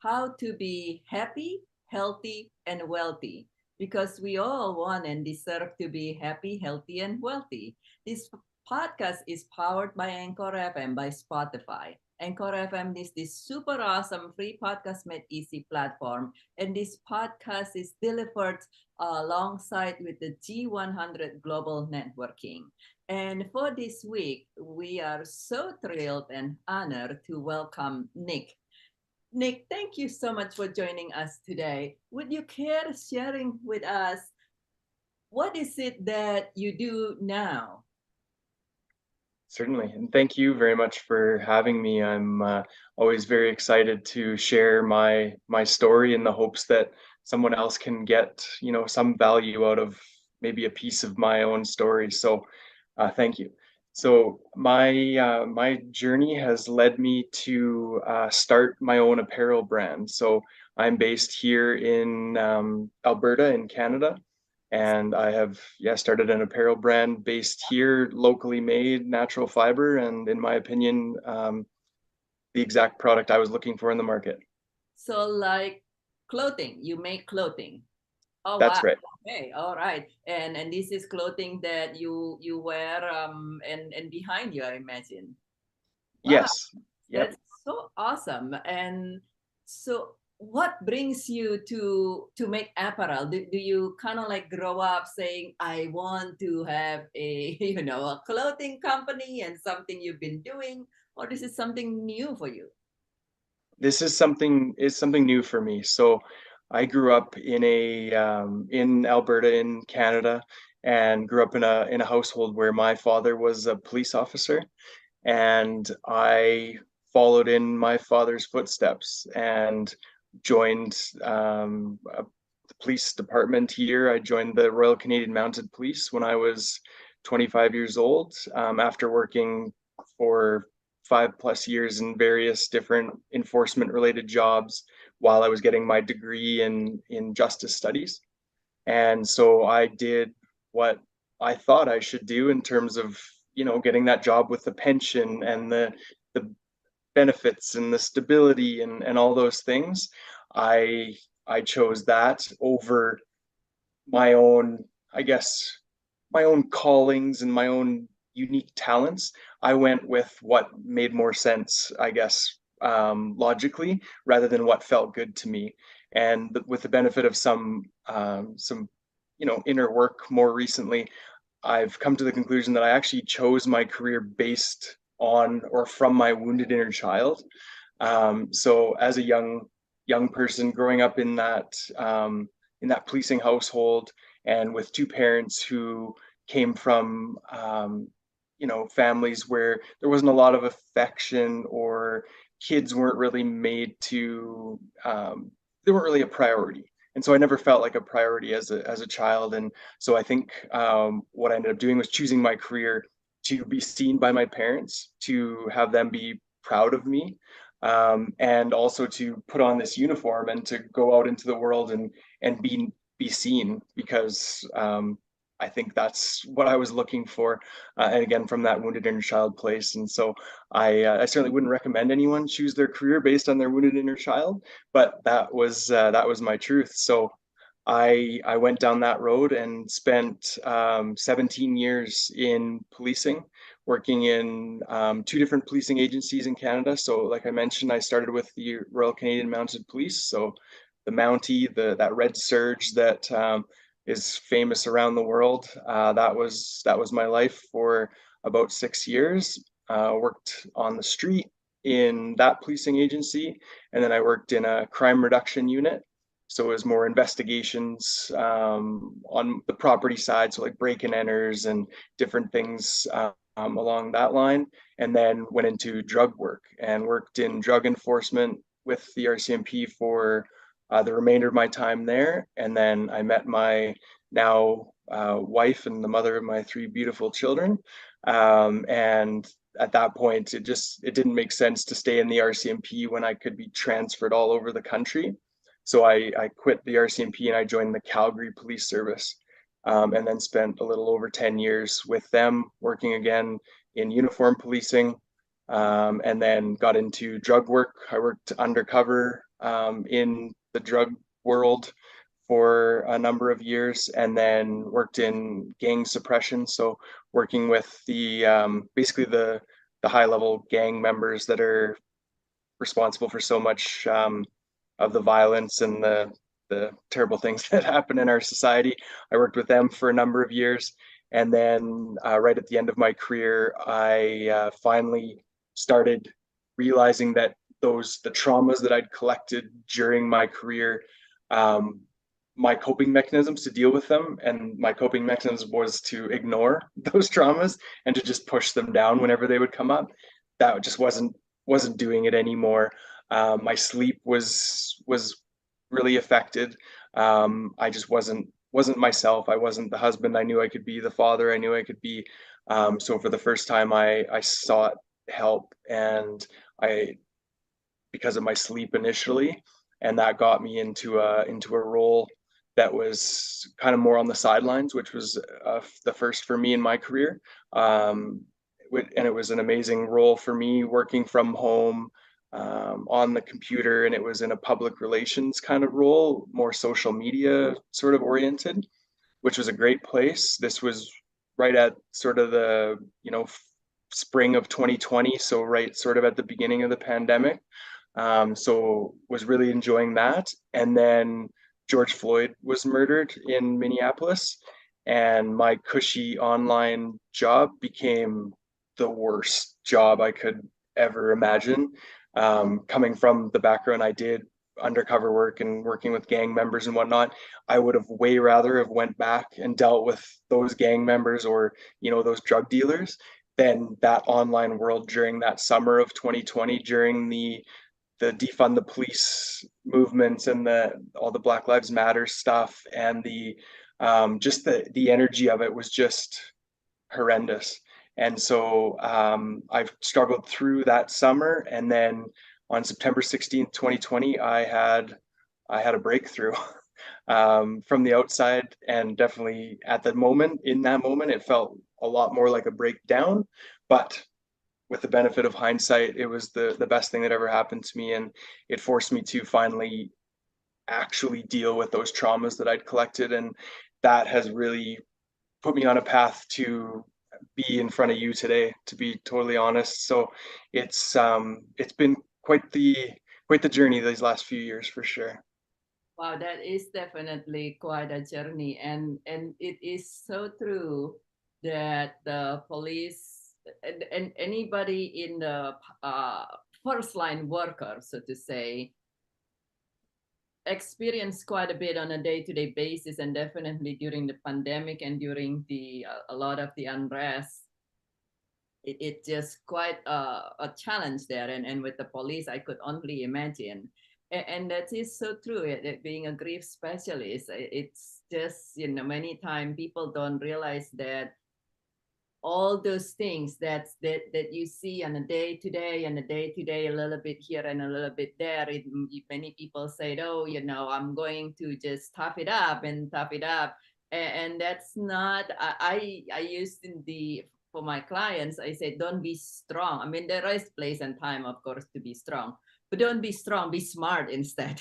how to be happy, healthy, and wealthy. Because we all want and deserve to be happy, healthy, and wealthy. This podcast is powered by Anchor FM by Spotify. Anchor FM is this super awesome free podcast made easy platform. And this podcast is delivered alongside with the G100 Global Networking. And for this week, we are so thrilled and honored to welcome Nick. Nick, thank you so much for joining us today. Would you care sharing with us what is it that you do now? Certainly, and thank you very much for having me. I'm always very excited to share my story in the hopes that someone else can get, some value out of maybe a piece of my own story. So, thank you. So my journey has led me to start my own apparel brand. So I'm based here in Alberta in Canada, and I have started an apparel brand based here, locally made, natural fiber, and in my opinion, the exact product I was looking for in the market. So, like clothing, you make clothing. Oh wow. That's right. Okay, all right. And this is clothing that you wear and behind you, I imagine. Wow, Yes. Yep. that's so awesome. And so what brings you to make apparel? Do you kind of like grow up saying I want to have a a clothing company and something you've been doing, or this is something new for you? This is something new for me. So I grew up in Alberta in Canada, and grew up in a household where my father was a police officer, and I followed in my father's footsteps and joined the police department here. I joined the Royal Canadian Mounted Police when I was 25 years old, after working for 5+ years in various different enforcement related jobs while I was getting my degree in justice studies. And so I did what I thought I should do in terms of, getting that job with the pension and the benefits and the stability and all those things. I I chose that over my own, I guess, my own callings and my own unique talents. I went with what made more sense, I guess, logically, rather than what felt good to me. And with the benefit of some inner work more recently, I've come to the conclusion that I actually chose my career based on or from my wounded inner child. So as a young person growing up in that policing household, and with two parents who came from families where there wasn't a lot of affection, or kids weren't really made to they weren't really a priority. And so I never felt like a priority as a child. And so I think what I ended up doing was choosing my career to be seen by my parents, to have them be proud of me, and also to put on this uniform and to go out into the world and be seen, because I think that's what I was looking for, and again from that wounded inner child place. And so I certainly wouldn't recommend anyone choose their career based on their wounded inner child, but that was my truth. So I went down that road and spent 17 years in policing, working in two different policing agencies in Canada. So, like I mentioned, I started with the Royal Canadian Mounted Police. So, the Mountie, that red surge that is famous around the world. That was my life for about 6 years. Worked on the street in that policing agency, and then I worked in a crime reduction unit. So it was more investigations on the property side, so like break and enters and different things along that line. And then went into drug work and worked in drug enforcement with the RCMP for the remainder of my time there. And then I met my now wife and the mother of my three beautiful children. And at that point, it didn't make sense to stay in the RCMP when I could be transferred all over the country. So I quit the RCMP and I joined the Calgary Police Service, and then spent a little over 10 years with them, working again in uniform policing, and then got into drug work. I worked undercover in the drug world for a number of years, and then worked in gang suppression. So working with the basically the high level gang members that are responsible for so much of the violence and the terrible things that happen in our society. I worked with them for a number of years, and then right at the end of my career, I finally started realizing that the traumas that I'd collected during my career, um, my coping mechanisms to deal with them, and my coping mechanism was to ignore those traumas and to just push them down whenever they would come up. That just wasn't doing it anymore. My sleep was really affected. I just wasn't myself. I wasn't the husband I knew I could be, the father I knew I could be. So for the first time, I sought help, and I because of my sleep initially, and that got me into a role that was kind of more on the sidelines, which was the first for me in my career. Um, and it was an amazing role for me working from home on the computer, and it was in a public relations kind of role, more social media sort of oriented, which was a great place. This was right at sort of the, spring of 2020, so right sort of at the beginning of the pandemic. So was really enjoying that. And then George Floyd was murdered in Minneapolis, and my cushy online job became the worst job I could ever imagine. Coming from the background I did, undercover work and working with gang members and whatnot, I would have way rather have went back and dealt with those gang members or, those drug dealers than that online world during that summer of 2020, during the defund the police movements and the all the Black Lives Matter stuff, and the just the energy of it was just horrendous. And so I've struggled through that summer, and then on September 16th, 2020, I had a breakthrough from the outside, and definitely at the moment, in that moment, it felt a lot more like a breakdown, but with the benefit of hindsight, it was the best thing that ever happened to me, and it forced me to finally actually deal with those traumas that I'd collected, and that has really put me on a path to be in front of you today, to be totally honest. So it's been quite the journey these last few years for sure. Wow, that is definitely quite a journey, and it is so true that the police and anybody in the uh, first line worker, so to say, experience quite a bit on a day-to-day basis, and definitely during the pandemic and during the a lot of the unrest. It just quite a challenge there, and with the police I could only imagine. And that is so true. Being a grief specialist, it's just, many times people don't realize that all those things that you see on a day to day and a day to day, a little bit here and a little bit there. Many people say, oh, I'm going to just tough it up and tough it up, and that's not. I used in the for my clients, I say, don't be strong. I mean, there is place and time, of course, to be strong, but don't be strong, be smart instead.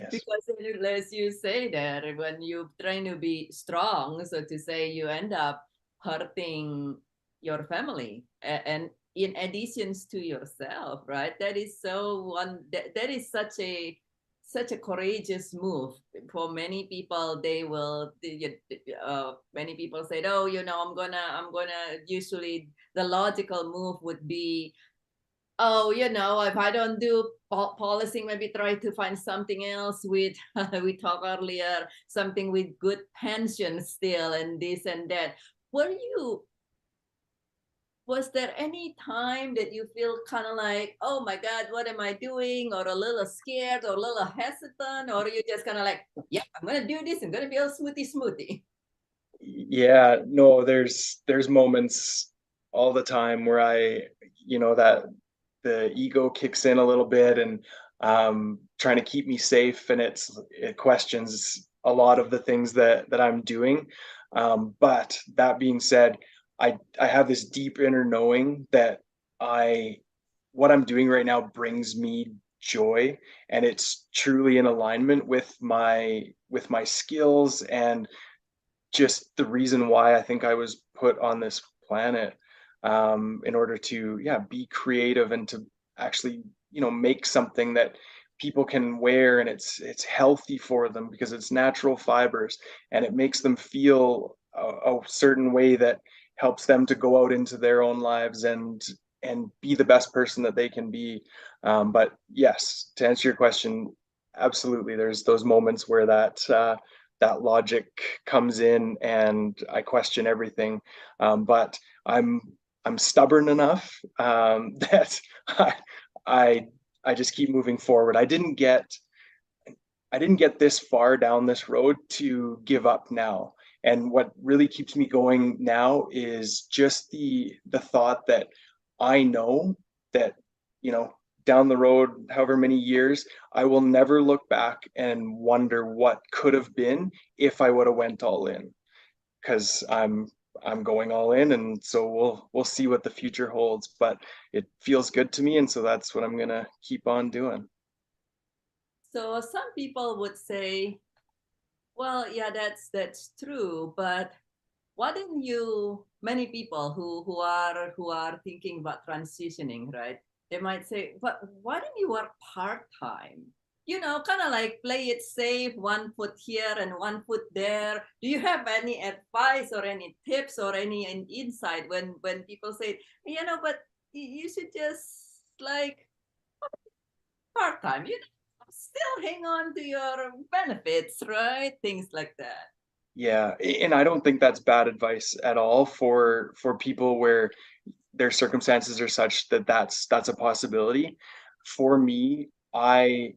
Yes. Because as you say that, when you trying to be strong, so to say, you end up hurting your family, and in addition to yourself, right? That is so one that is such a courageous move. For many people, they will many people say, oh, I'm gonna usually the logical move would be, oh, if I don't do policing, maybe try to find something else with, we talked earlier, something with good pension still, and this and that. Were you, was there any time that you feel kind of like, oh my God, what am I doing? Or a little scared or a little hesitant? Or you just kind of like, yeah, I'm going to do this. I'm going to be a smoothie. Yeah, no, there's moments all the time where that the ego kicks in a little bit, and trying to keep me safe, and it questions a lot of the things that I'm doing. But that being said, I have this deep inner knowing that I what I'm doing right now brings me joy, and it's truly in alignment with my skills and just the reason why I think I was put on this planet, in order to, yeah, be creative and to actually, make something that people can wear, and it's healthy for them because it's natural fibers, and it makes them feel a certain way that helps them to go out into their own lives and be the best person that they can be. But yes, to answer your question, absolutely, there's those moments where that logic comes in and I question everything. But I'm I'm stubborn enough, that I, I I just keep moving forward. I didn't get this far down this road to give up now. And what really keeps me going now is just the thought that I know that, you know, down the road, however many years, I will never look back and wonder what could have been if I would have went all in. Because I'm going all in, and so we'll see what the future holds. But it feels good to me, and so that's what I'm gonna keep on doing. So some people would say, well, yeah, that's true, but why didn't you, many people who are thinking about transitioning, right? They might say, but why didn't you work part-time? Kind of like play it safe, one foot here and one foot there. Do you have any advice or any tips or any insight when people say, but you should just like part-time, still hang on to your benefits, right? Things like that. Yeah, and I don't think that's bad advice at all for people where their circumstances are such that that's a possibility. For me, I'll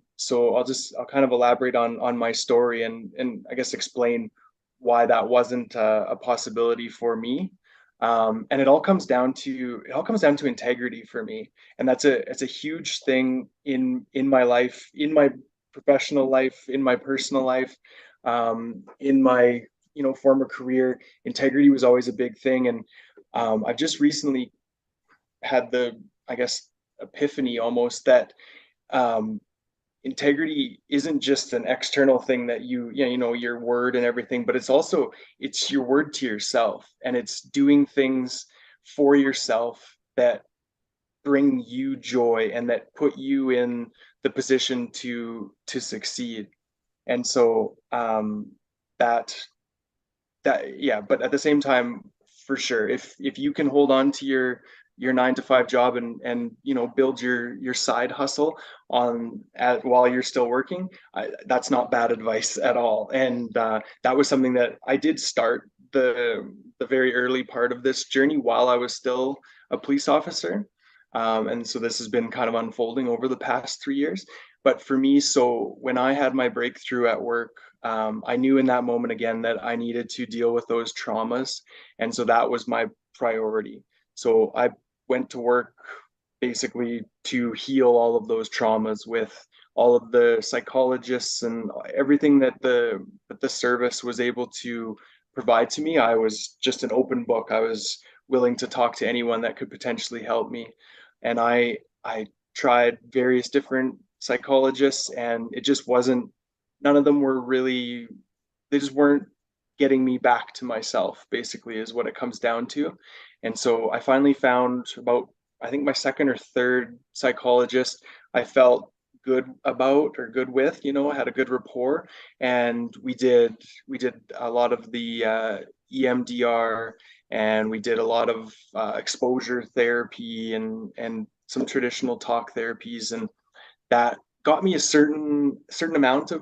kind of elaborate on my story and I guess explain why that wasn't a possibility for me. And it all comes down to integrity for me, and it's a huge thing in my life, in my professional life, in my personal life, in my former career. Integrity was always a big thing, and I've just recently had the, I guess, epiphany almost that, um, integrity isn't just an external thing that your word and everything, but it's your word to yourself, and it's doing things for yourself that bring you joy and that put you in the position to succeed. And so, that yeah, but at the same time, for sure, if you can hold on to your 9 to 5 job and build your side hustle while you're still working, that's not bad advice at all. And that was something that I did start the very early part of this journey while I was still a police officer. And so this has been kind of unfolding over the past 3 years. But for me, so when I had my breakthrough at work, I knew in that moment again that I needed to deal with those traumas. And so that was my priority. So I went to work basically to heal all of those traumas with all of the psychologists and everything that the service was able to provide to me. I was just an open book. I was willing to talk to anyone that could potentially help me. And I tried various different psychologists, and it just wasn't none of them were really, they just weren't getting me back to myself, basically, is what it comes down to. And so I finally found about, I think, my second or third psychologist I felt good about or good with, I had a good rapport. And we did a lot of the EMDR, and we did a lot of exposure therapy and some traditional talk therapies, and that got me a certain amount of,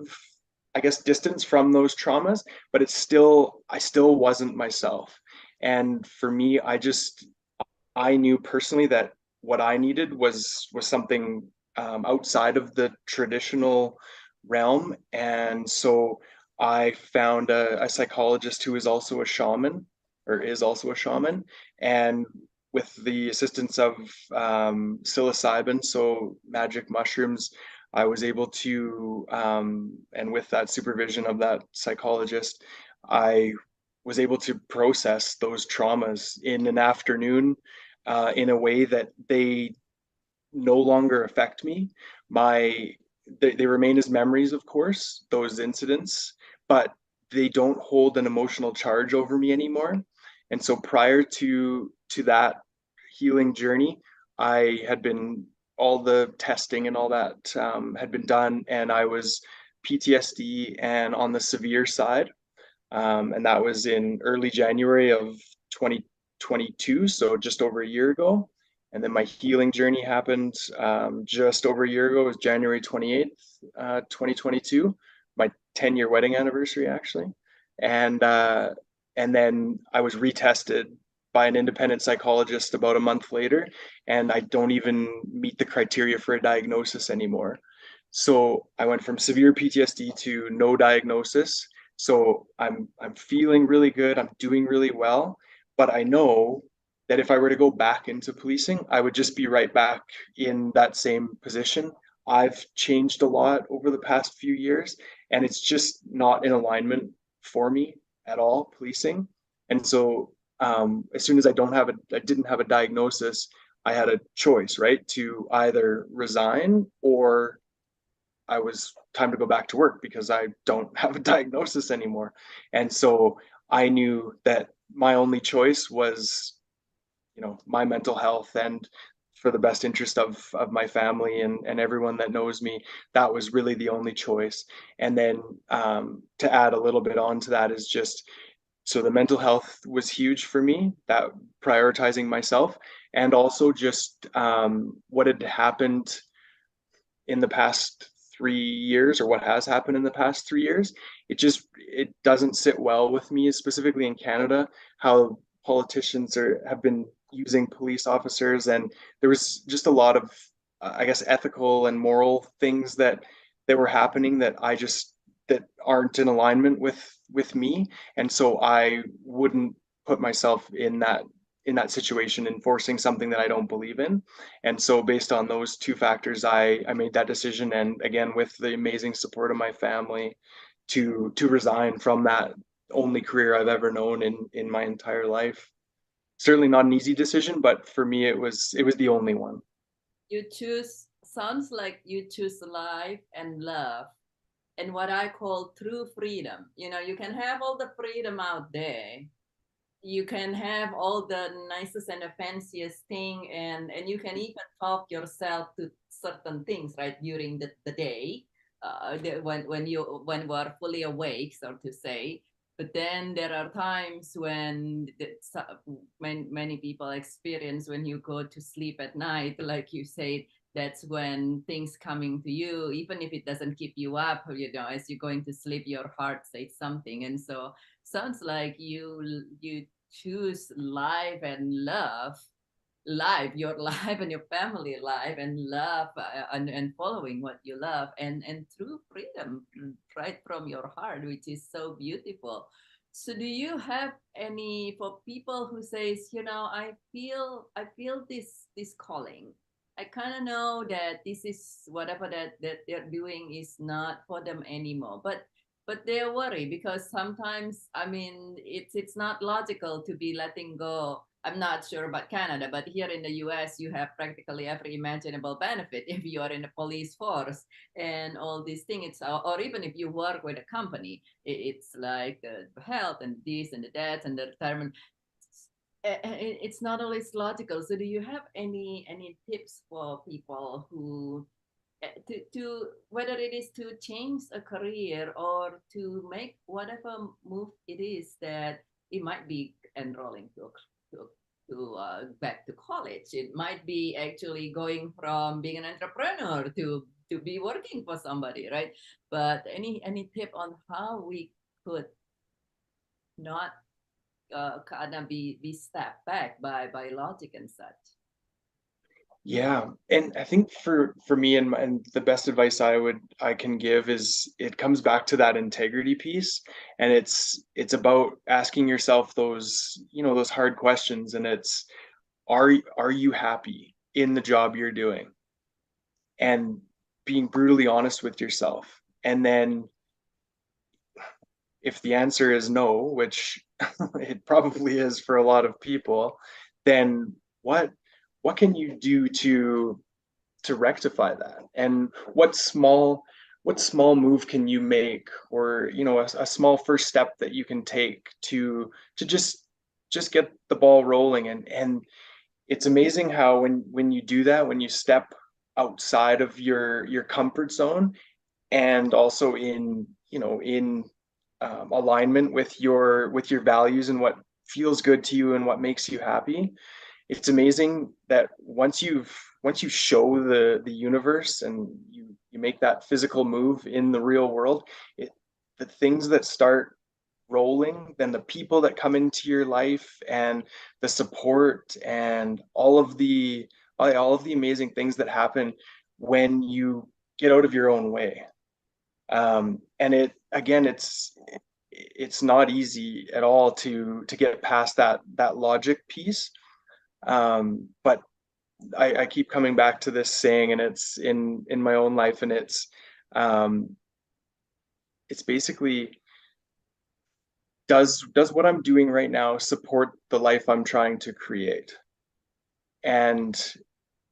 I guess, distance from those traumas, but I still wasn't myself. And for me, I knew personally that what I needed was something, outside of the traditional realm. And so I found a psychologist who is also a shaman, or is also a shaman, and with the assistance of psilocybin, so magic mushrooms, I was able to, and with that supervision of that psychologist, I was able to process those traumas in an afternoon. in a way that they no longer affect me. My they remain as memories, of course, those incidents, but they don't hold an emotional charge over me anymore. And so prior to that healing journey, I had been all the testing and all that had been done, and I was PTSD and on the severe side. And that was in early January of 2022, so just over a year ago. And then my healing journey happened just over a year ago. It was January 28th, 2022, my 10-year wedding anniversary, actually. And and then I was retested by an independent psychologist about a month later, and I don't even meet the criteria for a diagnosis anymore. So I went from severe PTSD to no diagnosis. So I'm feeling really good. I'm doing really well, but I know that if I were to go back into policing, I would just be right back in that same position. I've changed a lot over the past few years, and it's just not in alignment for me at all, policing. And so as soon as I didn't have a diagnosis, I had a choice, right, to either resign or I was time to go back to work because I don't have a diagnosis anymore. And so I knew that my only choice was, my mental health, and for the best interest of my family and everyone that knows me, that was really the only choice. And then to add a little bit onto that is just, so the mental health was huge for me, that prioritizing myself, and also just what had happened in the past 3 years, or what has happened in the past 3 years. It doesn't sit well with me, specifically in Canada, how politicians have been using police officers, and there was just a lot of I guess ethical and moral things that were happening that aren't in alignment with me, and so I wouldn't put myself in that situation, enforcing something that I don't believe in. And so based on those two factors, I made that decision. And again, with the amazing support of my family, to resign from that only career I've ever known in my entire life. Certainly not an easy decision, but for me it was the only one. You choose, sounds like you choose life and love and what I call true freedom. You can have all the freedom out there. You can have all the nicest and the fanciest thing, and you can even talk yourself to certain things, right, during the day, when we're fully awake, so to say. But then there are times when many people experience when you go to sleep at night, like you said, that's when things coming to you, even if it doesn't keep you up, as you're going to sleep, your heart says something. And so sounds like you choose life and love, life, your life and your family life, and love, and following what you love, and true freedom, right from your heart, which is so beautiful. So do you have any, for people who says, I feel this calling, I kind of know that this is whatever that they're doing is not for them anymore, but they're worried because sometimes, I mean, it's not logical to be letting go. I'm not sure about Canada, but here in the US, you have practically every imaginable benefit if you are in the police force and all these things. It's, or even if you work with a company, it's like the health and this and the that and the retirement. It's not always logical. So do you have any tips for people who, to whether it is to change a career or to make whatever move it is, that it might be enrolling back to college, it might be actually going from being an entrepreneur to be working for somebody, right? But any tip on how we could not kind of be stepped back by logic and such? Yeah, and I think for me, and the best advice I can give is, it comes back to that integrity piece, and it's about asking yourself those hard questions, and it's, are you happy in the job you're doing, and being brutally honest with yourself. And then if the answer is no, which it probably is for a lot of people, then what what can you do to rectify that? And what small move can you make, or a small first step that you can take to just get the ball rolling. And it's amazing how when you do that, when you step outside of your comfort zone, and also in alignment with your values and what feels good to you and what makes you happy. It's amazing that once you show the universe, and you make that physical move in the real world, the things that start rolling, then the people that come into your life, and the support, and all of the amazing things that happen when you get out of your own way. And it's not easy at all to get past that logic piece. But I keep coming back to this saying, and it's in my own life, and um, it's basically, does what I'm doing right now support the life I'm trying to create? And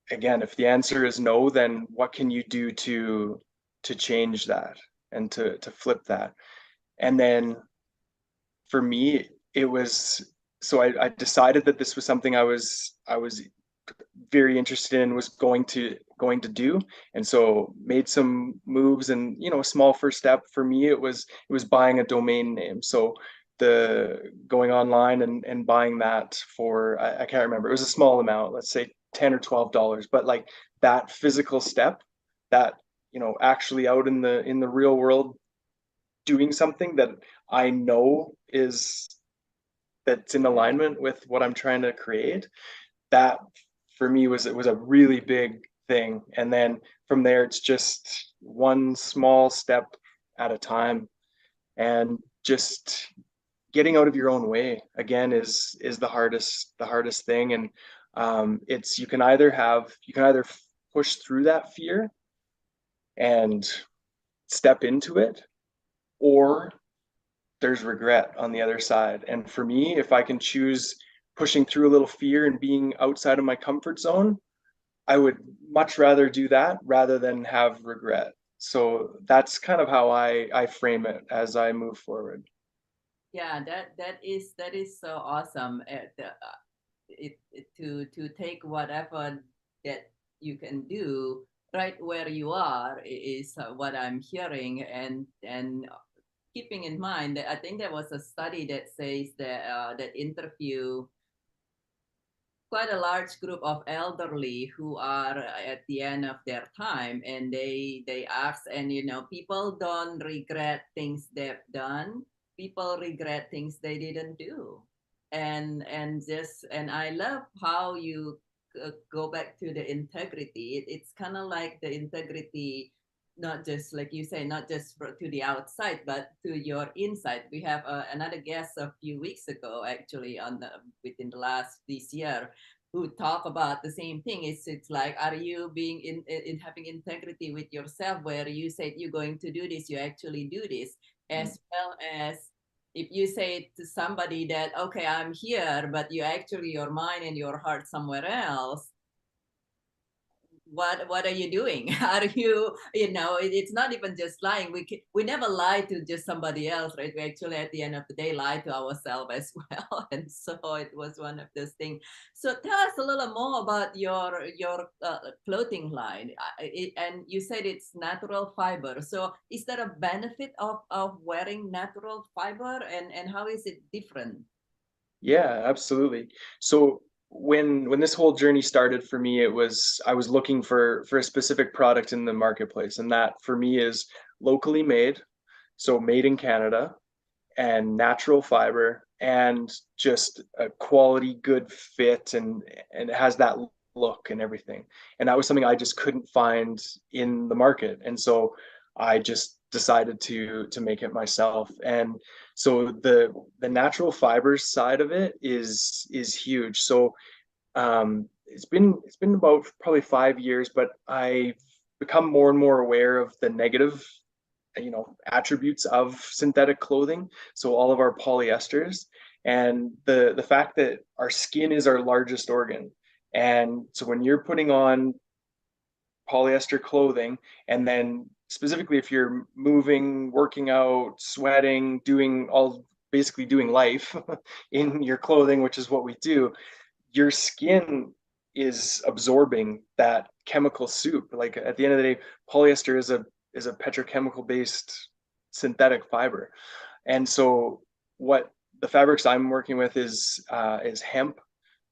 again, if the answer is no, then what can you do to change that, and to flip that? And then for me, it was, so I decided that this was something I was very interested in, was going to do. And so made some moves, and a small first step for me, it was buying a domain name. So the going online and buying that for, I can't remember, it was a small amount, let's say $10 or $12. But like, that physical step, that actually out in the real world, doing something that I know is that's in alignment with what I'm trying to create, that for me was a really big thing. And then from there, it's just one small step at a time, and just getting out of your own way again is the hardest thing. And it's, you can either push through that fear and step into it, or there's regret on the other side. And for me, if I can choose pushing through a little fear and being outside of my comfort zone, I would much rather do that rather than have regret. So that's kind of how I frame it as I move forward. Yeah, that is so awesome. To take whatever that you can do right where you are is what I'm hearing. And keeping in mind that I think there was a study that says that interview quite a large group of elderly who are at the end of their time, and they ask, and people don't regret things they've done, people regret things they didn't do. And I love how you go back to the integrity. It's kind of like the integrity, not just like you say, not just to the outside but to your inside. We have another guest a few weeks ago, actually, within the last this year, who talk about the same thing. It's like, are you being in having integrity with yourself, where you said you're going to do this, you actually do this, as well as if you say to somebody that, okay, I'm here, but you actually, your mind and your heart somewhere else, what are you doing? Are you, it's not even just lying. We never lie to just somebody else, right? We actually at the end of the day lie to ourselves as well. And so it was one of those things. So tell us a little more about your clothing line. And you said it's natural fiber, so is there a benefit of wearing natural fiber, and how is it different? Yeah, absolutely. So when this whole journey started for me, it was, I was looking for a specific product in the marketplace, and that for me is locally made, so made in Canada, and natural fiber, and just a quality good fit, and it has that look and everything. And that was something I just couldn't find in the market. And so I just decided to make it myself. And so the natural fibers side of it is huge. So it's been about probably 5 years, but I've become more and more aware of the negative attributes of synthetic clothing. So all of our polyesters, and the fact that our skin is our largest organ. And so when you're putting on polyester clothing, and then specifically if you're moving, working out, sweating, doing all basically doing life in your clothing, which is what we do, your skin is absorbing that chemical soup. Like at the end of the day, polyester is a petrochemical based synthetic fiber. And so what the fabrics I'm working with is hemp,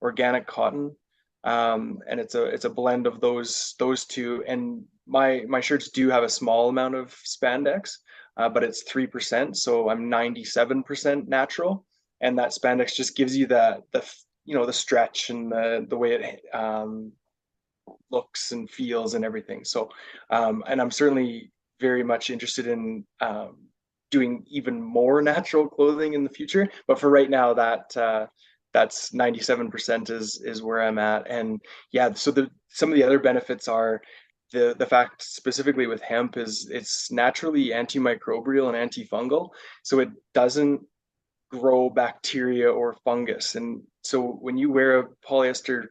organic cotton, and it's a blend of those two. And my shirts do have a small amount of spandex, but it's 3%, so I'm 97% natural, and that spandex just gives you the you know the stretch and the way it looks and feels and everything. So, and I'm certainly very much interested in doing even more natural clothing in the future. But for right now, that's 97% is where I'm at. And yeah, so the some of the other benefits are the fact specifically with hemp is it's naturally antimicrobial and antifungal, so it doesn't grow bacteria or fungus. And so when you wear a polyester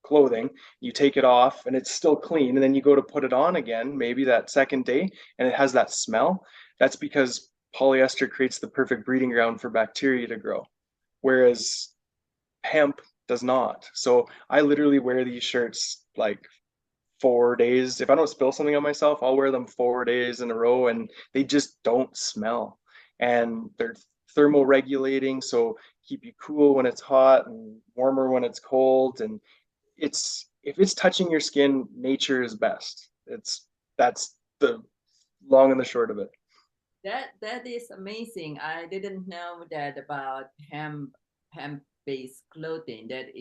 clothing, you take it off and it's still clean, and then you go to put it on again, maybe that second day, and it has that smell. That's because polyester creates the perfect breeding ground for bacteria to grow, whereas hemp does not. So I literally wear these shirts like 4 days. If I don't spill something on myself, I'll wear them 4 days in a row and they just don't smell. And they're thermal regulating, so keep you cool when it's hot and warmer when it's cold. And it's if it's touching your skin, nature is best. That's the long and the short of it. That is amazing. I didn't know that about hemp based clothing. That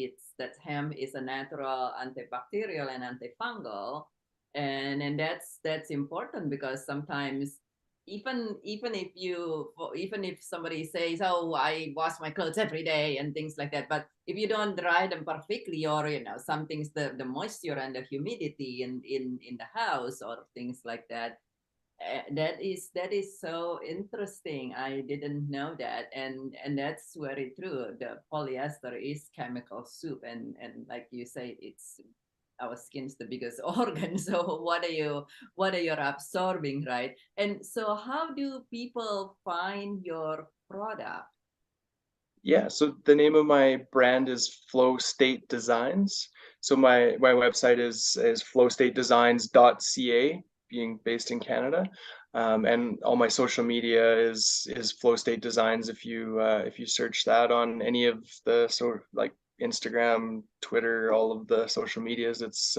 hemp is a natural antibacterial and antifungal, and that's important because sometimes even if somebody says, oh, I wash my clothes every day and things like that, but if you don't dry them perfectly, or some things, the moisture and the humidity in the house or things like that, that is so interesting. I didn't know that, and that's very true. The polyester is chemical soup, and like you say, it's our skin's the biggest organ. So what are you absorbing, right? And so how do people find your product? Yeah, so the name of my brand is Flow State Designs. So my website is flowstatedesigns.ca, being based in Canada. And all my social media is Flow State Designs. If you search that on any of the sort of like Instagram, Twitter, all of the social medias, it's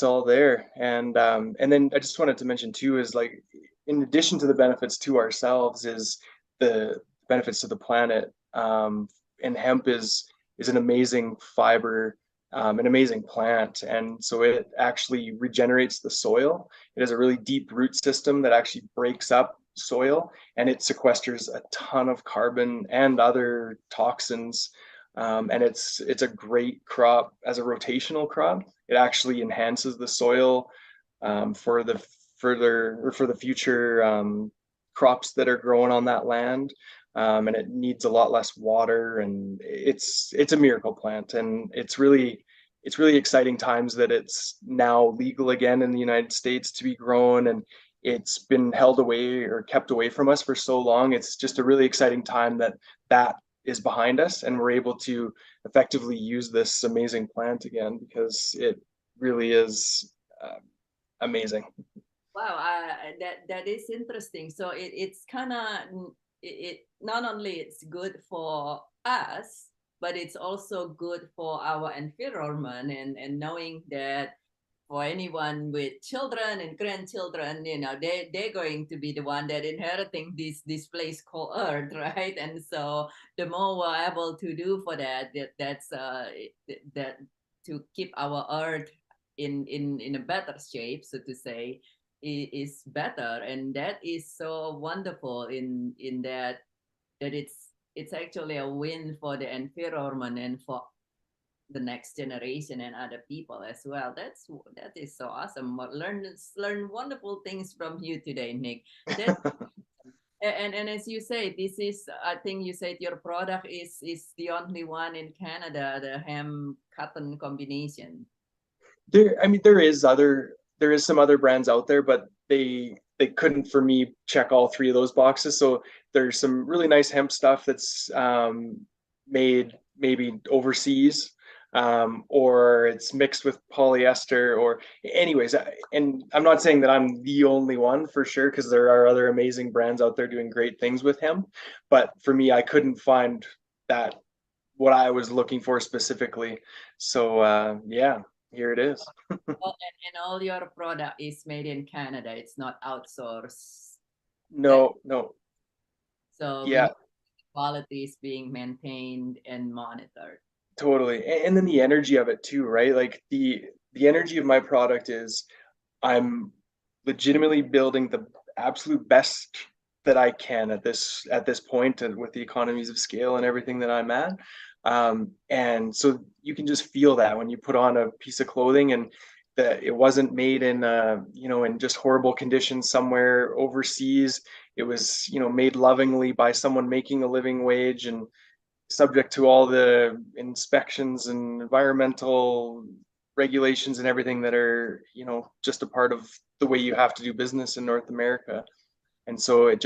all there. And then I just wanted to mention too is like in addition to the benefits to ourselves is the benefits to the planet. And hemp is an amazing fiber, an amazing plant, and so it actually regenerates the soil. It has a really deep root system that actually breaks up soil, and it sequesters a ton of carbon and other toxins. And it's a great crop as a rotational crop. It actually enhances the soil for the further or for the future crops that are growing on that land. And it needs a lot less water, and it's a miracle plant, and it's really exciting times that it's now legal again in the United States to be grown, and it's been held away or kept away from us for so long. It's just a really exciting time that that is behind us, and we're able to effectively use this amazing plant again because it really is amazing. Wow, that is interesting. So it's kind of it not only it's good for us, but it's also good for our environment, and knowing that for anyone with children and grandchildren, they're going to be the one that inheriting this place called Earth, right? And so the more we're able to do for that to keep our Earth in a better shape, so to say, is better, and that is so wonderful in that it's actually a win for the environment and for the next generation and other people as well. That is so awesome. Learn wonderful things from you today, Nick. That And as you say, this is, I think you said your product is the only one in Canada, the hem cotton combination. I mean, there is some other brands out there, but they couldn't for me check all three of those boxes. So there's some really nice hemp stuff that's made maybe overseas, or it's mixed with polyester, or anyways. And I'm not saying that I'm the only one for sure, because there are other amazing brands out there doing great things with hemp. But for me, I couldn't find that what I was looking for specifically. So yeah, here it is. And all your product is made in Canada. It's not outsourced. That No, no, so yeah, quality is being maintained and monitored. totally. And then the energy of it too, right? Like the energy of my product is I'm legitimately building the absolute best that I can at this point, and with the economies of scale and everything that I'm at. And so you can just feel that when you put on a piece of clothing, and that it wasn't made in in just horrible conditions somewhere overseas. It was, made lovingly by someone making a living wage and subject to all the inspections and environmental regulations and everything that are, just a part of the way you have to do business in North America. And so it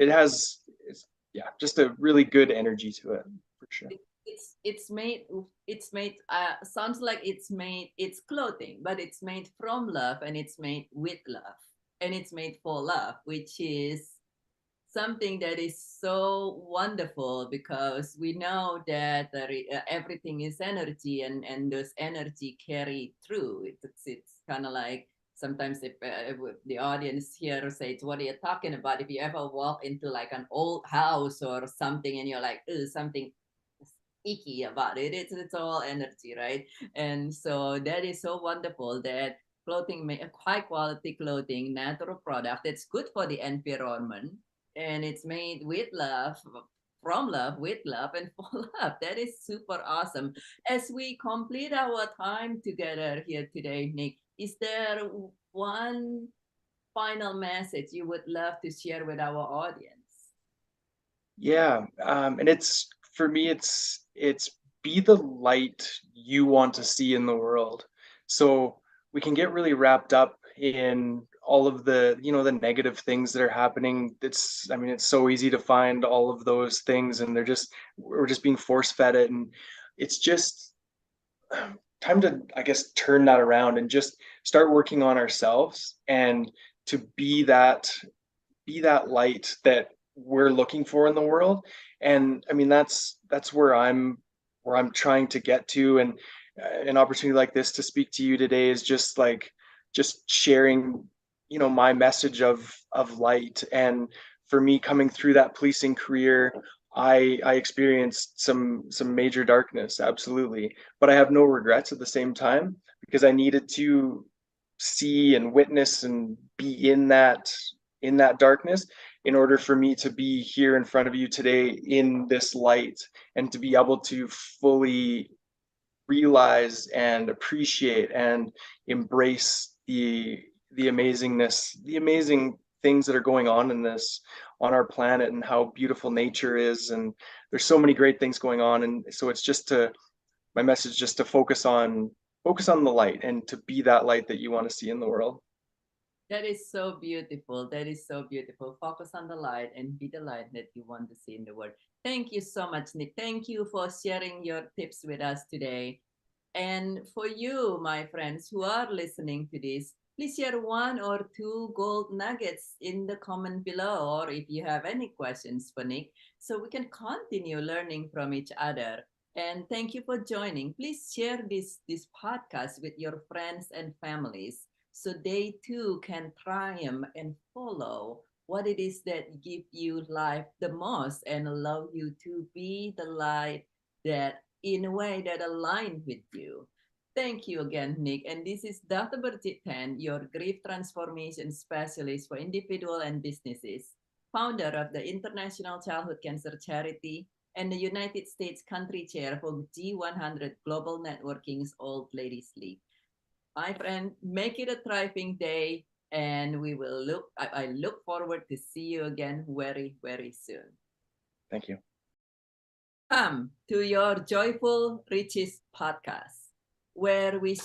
has, yeah, just a really good energy to it for sure. It's made, sounds like it's clothing, but it's made from love, and it's made with love, and it's made for love, which is something that is so wonderful, because we know that everything is energy, and those energy carry through. It's kind of like, sometimes if the audience here says, what are you talking about? If you ever walk into like an old house or something, and you're like, something icky about it, it's all energy, right? And so that is so wonderful that clothing, high quality clothing, natural product that's good for the environment, and it's made with love, from love, with love, and for love. That is super awesome. As we complete our time together here today, Nick, is there one final message you would love to share with our audience? Yeah, and it's for me, it's be the light you want to see in the world. So we can get really wrapped up in all of the, the negative things that are happening. I mean, it's so easy to find all of those things, and we're just being force fed it, and it's just time to, I guess, turn that around and just start working on ourselves, and to be that light that we're looking for in the world. And I mean, that's where I'm trying to get to. And an opportunity like this to speak to you today is just like, just sharing, my message of light. And for me, coming through that policing career, I experienced some major darkness, absolutely, but I have no regrets at the same time, because I needed to see and witness and be in that darkness in order for me to be here in front of you today in this light, and to be able to fully realize and appreciate and embrace the amazingness, the amazing things that are going on in this, on our planet, and how beautiful nature is. And there's so many great things going on. And so it's just to my message, just to focus on the light, and to be that light that you want to see in the world. That is so beautiful. That is so beautiful. Focus on the light and be the light that you want to see in the world. Thank you so much, Nick. Thank you for sharing your tips with us today. And for you, my friends who are listening to this, please share one or two gold nuggets in the comment below, or if you have any questions for Nick, so we can continue learning from each other. And thank you for joining. Please share this podcast with your friends and families, so they too can triumph and follow what it is that give you life the most, and allow you to be the light that, in a way that align with you. Thank you again, Nick. And this is Dr. Berjit Tan, your grief transformation specialist for individual and businesses, founder of the International Childhood Cancer Charity, and the United States country chair for G100 Global Networking's Old Ladies League. My friend, make it a thriving day. And I look forward to see you again very, very soon. Thank you. Welcome to your Joyful Riches podcast, where we